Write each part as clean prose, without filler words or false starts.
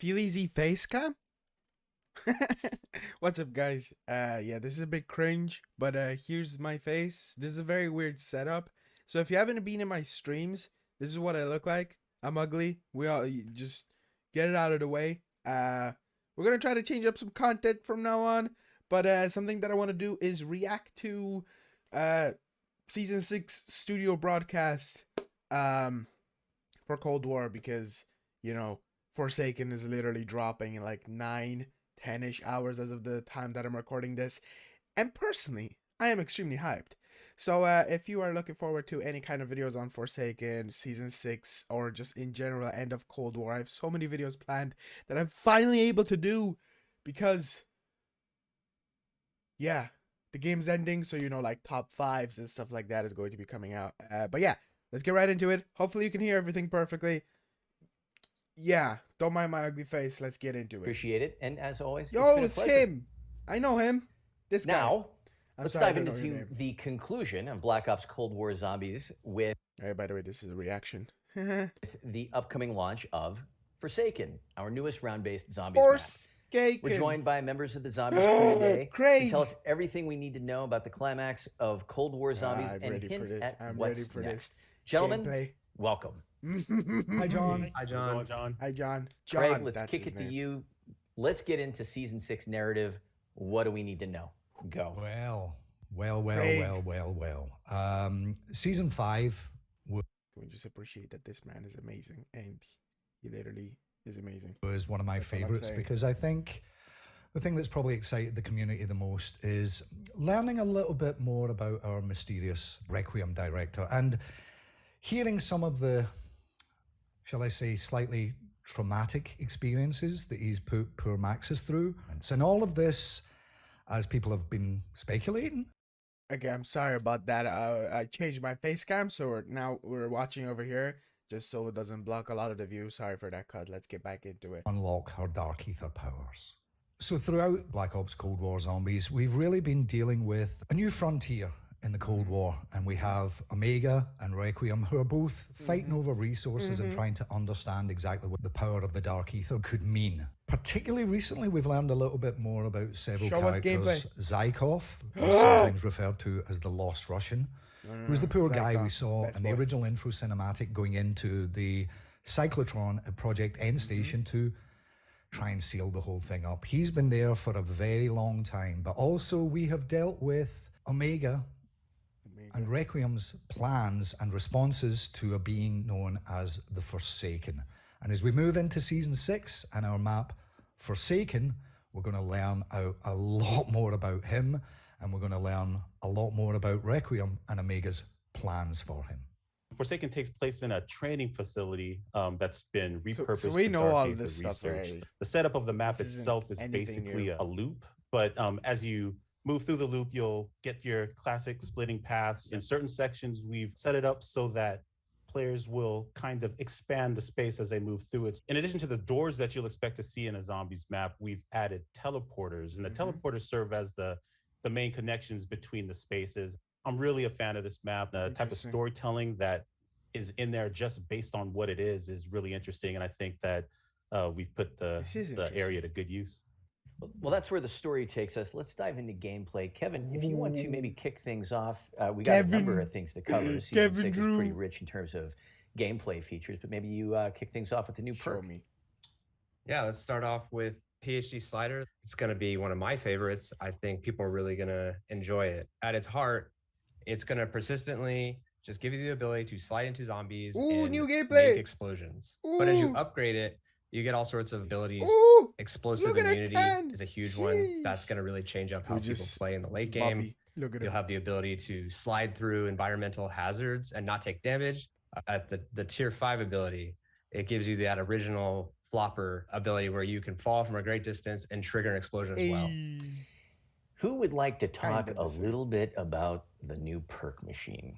Feel easy face cam? What's up, guys? Yeah, this is a bit cringe, but here's my face. This is a very weird setup. So if you haven't been in my streams, this is what I look like. I'm ugly. We all just get it out of the way. We're gonna try to change up some content from now on, but something that I want to do is react to season 6 studio broadcast for Cold War, because Forsaken is literally dropping in like 9-10ish hours as of the time that I'm recording this. And personally, I am extremely hyped. So if you are looking forward to any kind of videos on Forsaken, Season 6, or just in general, end of Cold War, I have so many videos planned that I'm finally able to do because, yeah, the game's ending. So, like top 5s and stuff like that is going to be coming out. But yeah, let's get right into it. Hopefully you can hear everything perfectly. Yeah, don't mind my ugly face. Let's get into it. Appreciate it. And as always, it's him. I know him. This guy. Now, let's dive into the conclusion of Black Ops Cold War Zombies with... Hey, by the way, this is a reaction. the upcoming launch of Forsaken, our newest round-based Zombies map. We're joined by members of the Zombies crew today to tell us everything we need to know about the climax of Cold War Zombies and hint at what's next. Gentlemen, welcome. Hi, John. Hi, John. Hi, John. Craig, let's kick it to you. Let's get into Season 6 narrative. What do we need to know? Go. Well. Season 5. Can we just appreciate that this man is amazing, and he literally is amazing. Was one of my favorites because I think the thing that's probably excited the community the most is learning a little bit more about our mysterious Requiem director and hearing some of the, shall I say, slightly traumatic experiences that he's put poor Maxis through. And all of this, as people have been speculating. Okay, I'm sorry about that. I changed my face cam, so we're watching over here, just so it doesn't block a lot of the view. Sorry for that cut. Let's get back into it. Unlock her Dark Ether powers. So throughout Black Ops Cold War Zombies, we've really been dealing with a new frontier in the Cold War, and we have Omega and Requiem, who are both fighting over resources and trying to understand exactly what the power of the Dark Ether could mean. Particularly recently, we've learned a little bit more about several characters. Zykov, sometimes referred to as the Lost Russian, who's the poor guy we saw in the original intro cinematic going into the cyclotron at Project End Station to try and seal the whole thing up. He's been there for a very long time, but also we have dealt with Omega and Requiem's plans and responses to a being known as the Forsaken. And as we move into Season 6 and our map Forsaken, we're going to learn a lot more about him, and we're going to learn a lot more about Requiem and Omega's plans for him. Forsaken takes place in a training facility that's been repurposed. So we know all this stuff already. The setup of the map itself is basically a loop, but as you move through the loop, you'll get your classic splitting paths. In certain sections, we've set it up so that players will kind of expand the space as they move through it. In addition to the doors that you'll expect to see in a zombies map, we've added teleporters, and the teleporters serve as the main connections between the spaces. I'm really a fan of this map. The type of storytelling that is in there just based on what it is really interesting, and I think that we've put the area to good use. Well, that's where the story takes us. Let's dive into gameplay. Kevin, if you want to maybe kick things off, we got a number of things to cover. Season 6 is pretty rich in terms of gameplay features, but maybe you kick things off with the new perk. Yeah, let's start off with PhD Slider. It's going to be one of my favorites. I think people are really going to enjoy it. At its heart, it's going to persistently just give you the ability to slide into zombies and make explosions. But as you upgrade it, you get all sorts of abilities. Explosive immunity is a huge one. That's going to really change up how people play in the late game. You'll have the ability to slide through environmental hazards and not take damage. At the tier 5 ability, it gives you that original flopper ability where you can fall from a great distance and trigger an explosion as well. Who would like to talk a little bit about the new perk machine?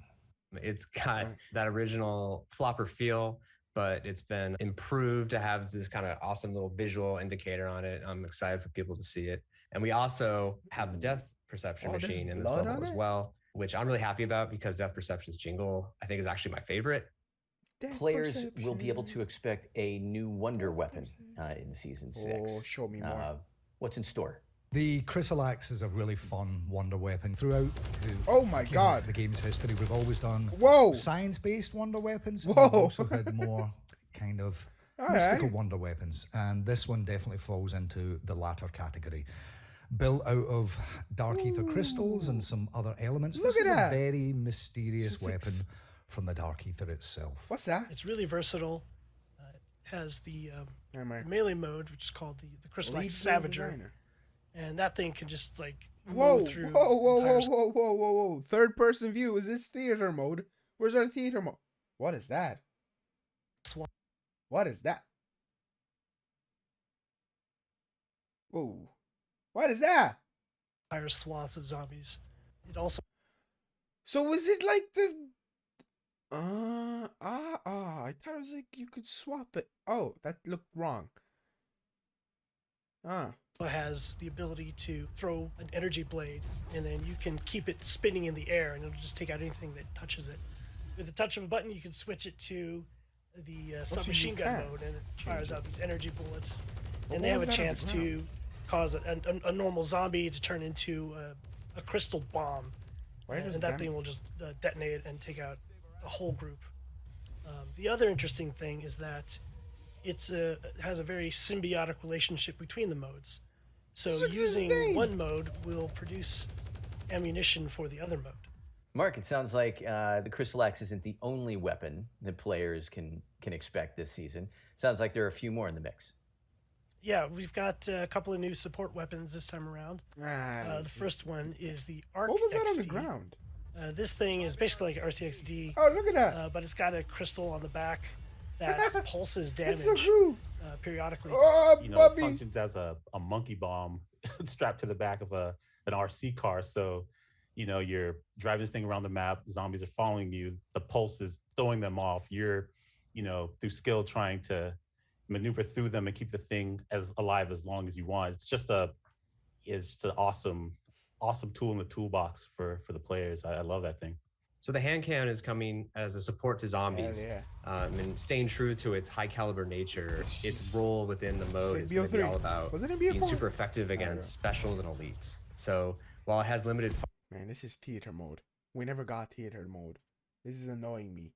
It's got that original flopper feel, but it's been improved to have this kind of awesome little visual indicator on it. I'm excited for people to see it. And we also have the death perception machine in this level as well, which I'm really happy about because Death Perception's jingle, I think, is actually my favorite. Players will be able to expect a new wonder weapon in season 6. Oh, show me more. What's in store? The Chrysalax is a really fun wonder weapon. Throughout the game's history, we've always done science-based wonder weapons. We've also had more kind of mystical wonder weapons, and this one definitely falls into the latter category. Built out of dark ether crystals and some other elements. This is a very mysterious weapon from the dark ether itself. What's that? It's really versatile. It has the melee mode, which is called the Chrysalax Savager. And that thing can just like move through. Whoa. Third person view. Is this theater mode? Where's our theater mode? What is that? What is that? Whoa. What is that? Entire swaths of zombies. It also. So was it like the? I thought it was like you could swap it. Oh, that looked wrong. Has the ability to throw an energy blade, and then you can keep it spinning in the air, and it'll just take out anything that touches it. With the touch of a button, you can switch it to the submachine gun mode, and it fires out these energy bullets. And they have a chance to cause a normal zombie to turn into a crystal bomb, and that thing will just detonate and take out a whole group. The other interesting thing is that it has a very symbiotic relationship between the modes. So using one mode will produce ammunition for the other mode. Mark, it sounds like the Chrysalax isn't the only weapon that players can expect this season. Sounds like there are a few more in the mix. Yeah, we've got a couple of new support weapons this time around. The first one is the Arc What was that XD. on the ground? This thing is basically like RCXD. Oh, look at that! But it's got a crystal on the back that pulses damage periodically. Oh, it functions as a monkey bomb strapped to the back of an RC car. So, you're driving this thing around the map. Zombies are following you. The pulse is throwing them off. You're, through skill trying to maneuver through them and keep the thing as alive as long as you want. It's just an awesome tool in the toolbox for the players. I love that thing. So the hand cannon is coming as a support to zombies, and staying true to its high caliber nature. Its role within the mode is going to be all about being super effective against specials and elites. So while it has limited, man, this is theater mode. We never got theater mode. This is annoying me.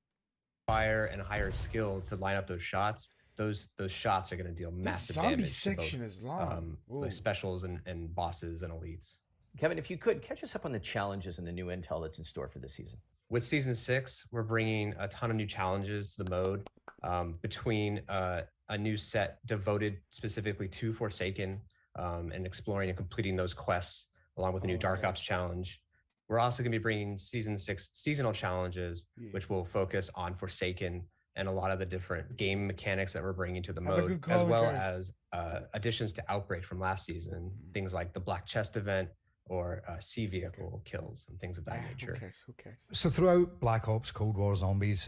Fire and higher skill to line up those shots. Those shots are going to deal massive damage. Zombie section is long. Like specials and bosses and elites. Kevin, if you could catch us up on the challenges and the new intel that's in store for this season. With season 6, we're bringing a ton of new challenges to the mode, between a new set devoted specifically to Forsaken, and exploring and completing those quests, along with the new Dark Ops challenge. We're also going to be bringing season 6 seasonal challenges, which will focus on Forsaken and a lot of the different game mechanics that we're bringing to the mode, as well as additions to Outbreak from last season, things like the Black Chest event, or sea vehicle kills and things of that nature. Who cares? So throughout Black Ops Cold War Zombies,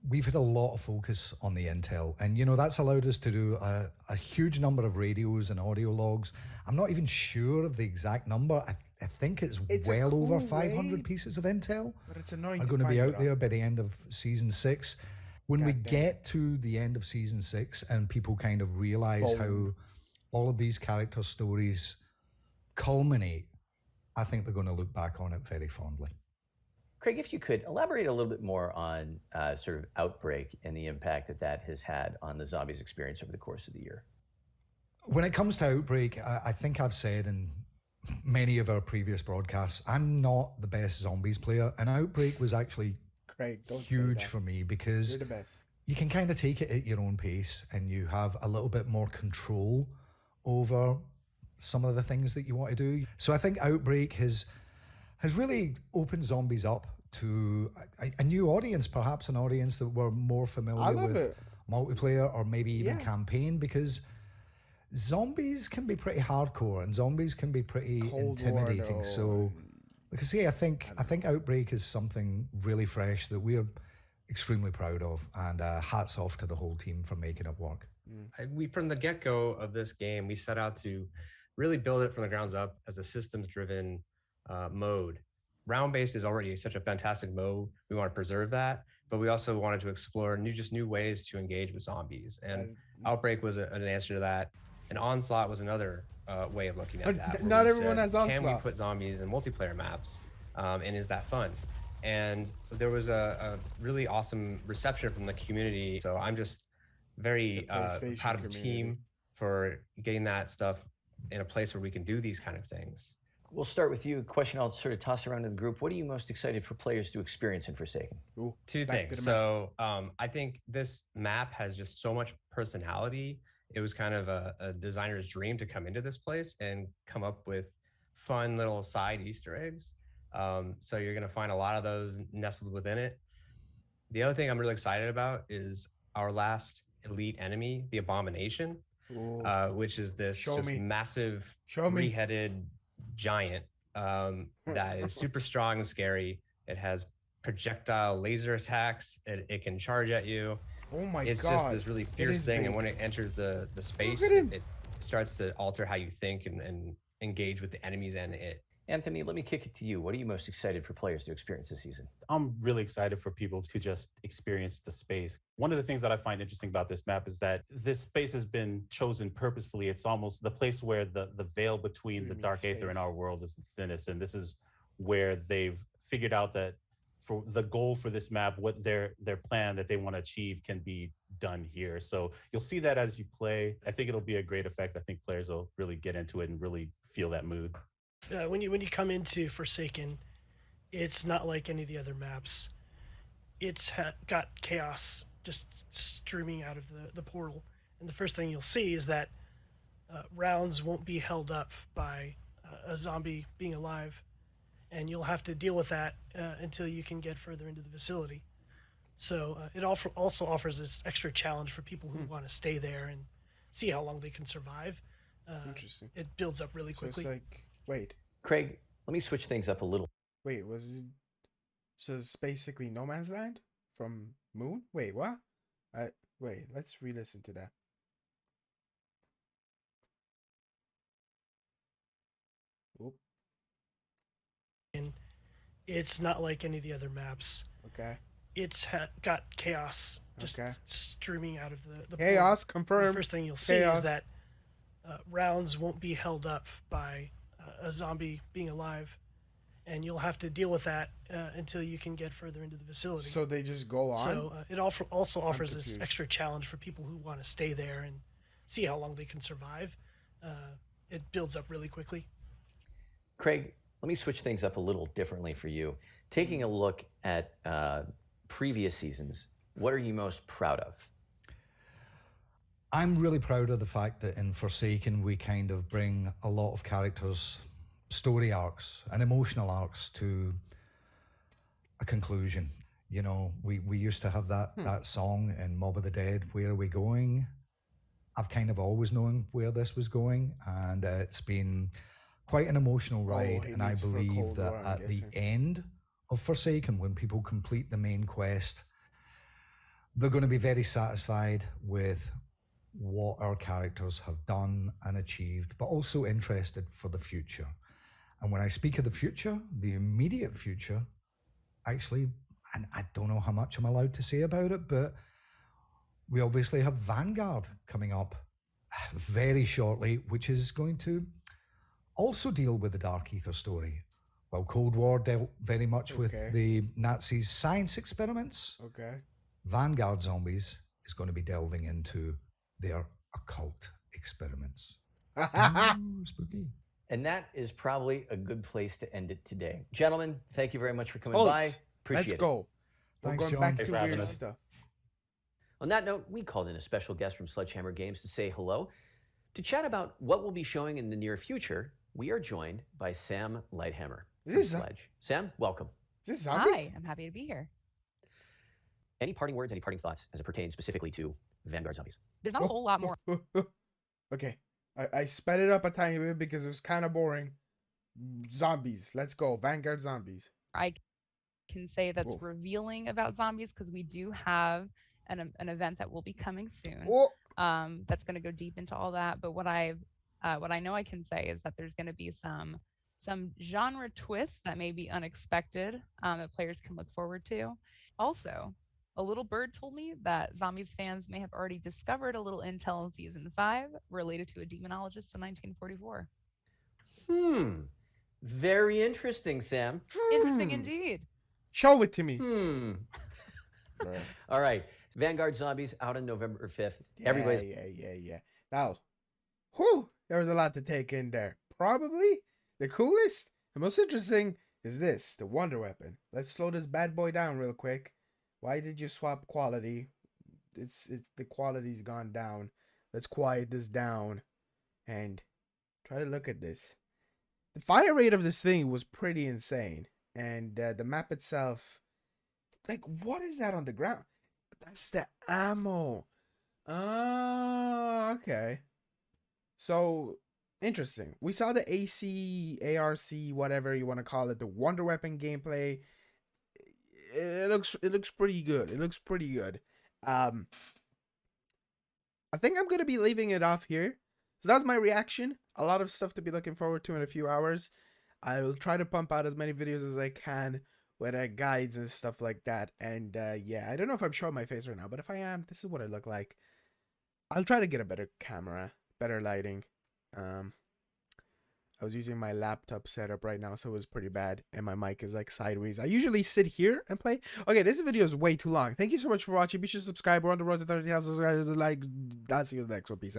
we've had a lot of focus on the intel, and that's allowed us to do a huge number of radios and audio logs. I'm not even sure of the exact number. I think it's well over 500 pieces of intel. But it's annoying. Are going to be out there by the end of season 6. When we get to the end of season 6 and people kind of realize how all of these character stories culminate, I think they're going to look back on it very fondly. Craig, if you could elaborate a little bit more on sort of Outbreak and the impact that has had on the zombies experience over the course of the year. When it comes to Outbreak, I think I've said in many of our previous broadcasts, I'm not the best zombies player, and Outbreak was actually huge for me because you're the best. You can kind of take it at your own pace, and you have a little bit more control over some of the things that you want to do. So I think Outbreak has really opened zombies up to a new audience, perhaps an audience that were more familiar with multiplayer or maybe even campaign, because zombies can be pretty hardcore and zombies can be pretty intimidating. So because I think Outbreak is something really fresh that we're extremely proud of, and hats off to the whole team for making it work. We, from the get-go of this game, we set out to really build it from the grounds up as a systems-driven mode. Round-based is already such a fantastic mode. We want to preserve that, but we also wanted to explore new ways to engage with zombies. And Outbreak was an answer to that. And Onslaught was another way of looking at that. Not everyone has Onslaught. Can we put zombies in multiplayer maps? And is that fun? And there was a really awesome reception from the community. So I'm just very proud of the team for getting that stuff in a place where we can do these kind of things. We'll start with you. A question I'll sort of toss around to the group. What are you most excited for players to experience in Forsaken? Ooh, two things. So I think this map has just so much personality. It was kind of a designer's dream to come into this place and come up with fun little side Easter eggs. So you're going to find a lot of those nestled within it. The other thing I'm really excited about is our last elite enemy, the Abomination, which is this massive three-headed giant that is super strong and scary. It has projectile laser attacks. It can charge at you. Oh my god. It's just this really fierce thing. Big. And when it enters the space, it starts to alter how you think and engage with the enemies and it. Anthony, let me kick it to you. What are you most excited for players to experience this season? I'm really excited for people to just experience the space. One of the things that I find interesting about this map is that this space has been chosen purposefully. It's almost the place where the veil between the dark aether and our world is the thinnest. And this is where they've figured out that for the goal for this map, what their plan that they want to achieve can be done here. So you'll see that as you play. I think it'll be a great effect. I think players will really get into it and really feel that mood. When you come into Forsaken, it's not like any of the other maps. It's got chaos just streaming out of the portal. And the first thing you'll see is that rounds won't be held up by a zombie being alive. And you'll have to deal with that until you can get further into the facility. So it also offers this extra challenge for people who want to stay there and see how long they can survive. Interesting. It builds up really quickly. So it's like, wait. Craig, let me switch things up a little. Wait, so it's basically No Man's Land from Moon? Wait, what? Wait, let's re-listen to that. Oop. And it's not like any of the other maps. Okay. It's got chaos just streaming out of the chaos portal. confirmed. The first thing you'll see is that rounds won't be held up by a zombie being alive, and you'll have to deal with that until you can get further into the facility. So they just go on? So it also offers this extra challenge for people who want to stay there and see how long they can survive. It builds up really quickly. Craig, let me switch things up a little differently for you. Taking a look at previous seasons, what are you most proud of? I'm really proud of the fact that in Forsaken, we kind of bring a lot of characters' story arcs and emotional arcs to a conclusion. You know, we used to have that song in Mob of the Dead, Where Are We Going? I've kind of always known where this was going, and it's been quite an emotional ride. And I believe that at the end of Forsaken, when people complete the main quest, they're going to be very satisfied with what our characters have done and achieved, but also interested for the future. And when I speak of the future, the immediate future, actually, and I don't know how much I'm allowed to say about it, but we obviously have Vanguard coming up very shortly, which is going to also deal with the Dark Ether story. While Cold War dealt very much with the Nazis' science experiments, Vanguard Zombies is going to be delving into their occult experiments. Ooh, spooky. And that is probably a good place to end it today. Gentlemen, thank you very much for coming by. Appreciate it. Let's go. Thanks, We're John. going back to weird stuff. On that note, we called in a special guest from Sledgehammer Games to say hello. To chat about what we'll be showing in the near future, we are joined by Sam Lighthammer from Sledge. Sam, welcome. Is this zombies? Hi, I'm happy to be here. Any parting words, any parting thoughts as it pertains specifically to Vanguard Zombies? There's not a whole lot more. Okay. I sped it up a tiny bit because it was kind of boring. Zombies. Let's go. Vanguard Zombies. I can say that's revealing about zombies because we do have an event that will be coming soon. That's going to go deep into all that. But what I know I can say is that there's going to be some genre twists that may be unexpected that players can look forward to. Also, A little bird told me that Zombies fans may have already discovered a little intel in season 5 related to a demonologist in 1944. Very interesting, Sam. Interesting indeed. Show it to me. All right. Vanguard Zombies out on November 5th. Yeah. Now, there was a lot to take in there. Probably the coolest and most interesting is this, the Wonder Weapon. Let's slow this bad boy down real quick. Why did you swap quality? The quality's gone down. Let's quiet this down and try to look at this. The fire rate of this thing was pretty insane. And the map itself, like, what is that on the ground? That's the ammo. Okay. So, interesting. We saw the AC, ARC, whatever you want to call it, the Wonder Weapon gameplay. It looks pretty good. It looks pretty good. I think I'm going to be leaving it off here. So that's my reaction. A lot of stuff to be looking forward to in a few hours. I will try to pump out as many videos as I can with guides and stuff like that. And yeah, I don't know if I'm showing my face right now, but if I am, this is what I look like. I'll try to get a better camera, better lighting. I was using my laptop setup right now, so it was pretty bad, and my mic is like sideways. I usually sit here and play. Okay, this video is way too long. Thank you so much for watching. Be sure to subscribe. We're on the road to 30,000 subscribers. I'll see you in the next one. Peace out.